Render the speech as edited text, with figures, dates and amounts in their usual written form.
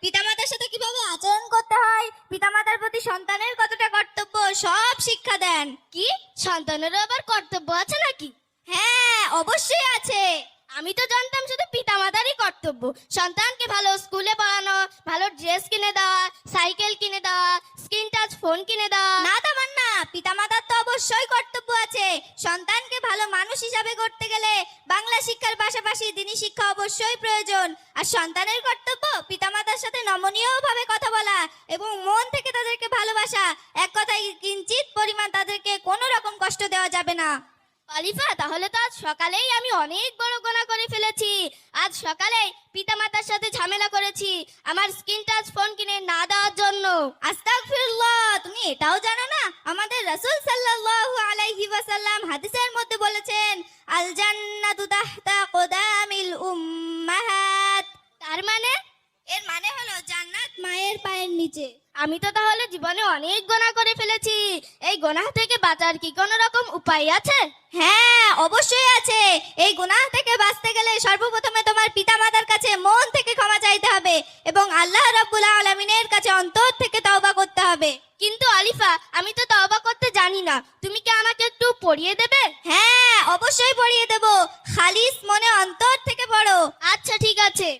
পিতামাতার সাথে কিভাবে আচরণ করতে হয়, পিতামাতার প্রতি সন্তানের কতটা কর্তব্য সব শিক্ষা দেন। কি, সন্তানেরও আবার কর্তব্য আছে নাকি? হ্যাঁ, অবশ্যই আছে। আমি তো জানতাম শুধু পিতামাতারই কর্তব্য সন্তানকে ভালো স্কুলে পড়ানো, ভালো ড্রেস কিনে দেওয়া, সাইকেল কিনে দেওয়া, স্ক্রিন টাচ ফোন কিনে দেওয়া। না তামান্না, পিতামাতার তো অবশ্যই কর্তব্য আছে। সন্তানকে ভালো মানুষ হিসাবে করতে গেলে বাংলা শিক্ষার পাশাপাশি দ্বীনি শিক্ষা অবশ্যই প্রয়োজন। আর সন্তানের কর্তব্য পিতামাতার সাথে নমনীয় ভাবে কথা বলা এবং মন থেকে তাদেরকে ভালোবাসা। এক কথায় কিঞ্চিত পরিমাণ তাদেরকে কোনো রকম কষ্ট দেওয়া যাবে না। আলিফা, তাহলে তো আজ সকালেই আমি অনেক বড় গোনা করে ফেলেছি। আজ সকালেই পিতামাতার সাথে ঝামেলা করেছি আমার স্ক্রিন টাচ ফোন কিনে না দেওয়ার জন্য। আস্তাগফিরুল্লাহ, তুমি এটাও জানো না আমাদের রাসূল সাল্লাল্লাহু আলাইহি ওয়াসাল্লাম হাদিসের মধ্যে বলেছেন, আল জান্নাতু তাহতা কদামিল উম্মাহাত। তার মানে? এর মানে হলো জান্নাত মায়ের পায়ের নিচে। আমি তো তাহলে জীবনে অনেক গোনা করে ফেলেছি। এই গোনাহ থেকে বাঁচার কি কোনো রকম উপায় আছে? হ্যাঁ, অবশ্যই আছে। এই গুনাহ থেকে বাঁচতে গেলে সর্বপ্রথমে তোমার পিতামাতার কাছে মন থেকে ক্ষমা চাইতে হবে এবং আল্লাহ রাব্বুল আলামিনের কাছে অন্তর থেকে তওবা করতে হবে। কিন্তু আলিফা, আমি তো তওবা করতে জানি না, তুমি কি আমাকে একটু পড়িয়ে দেবে? হ্যাঁ, অবশ্যই পড়িয়ে দেব। খালিস মনে অন্তর থেকে পড়ো। আচ্ছা, ঠিক আছে।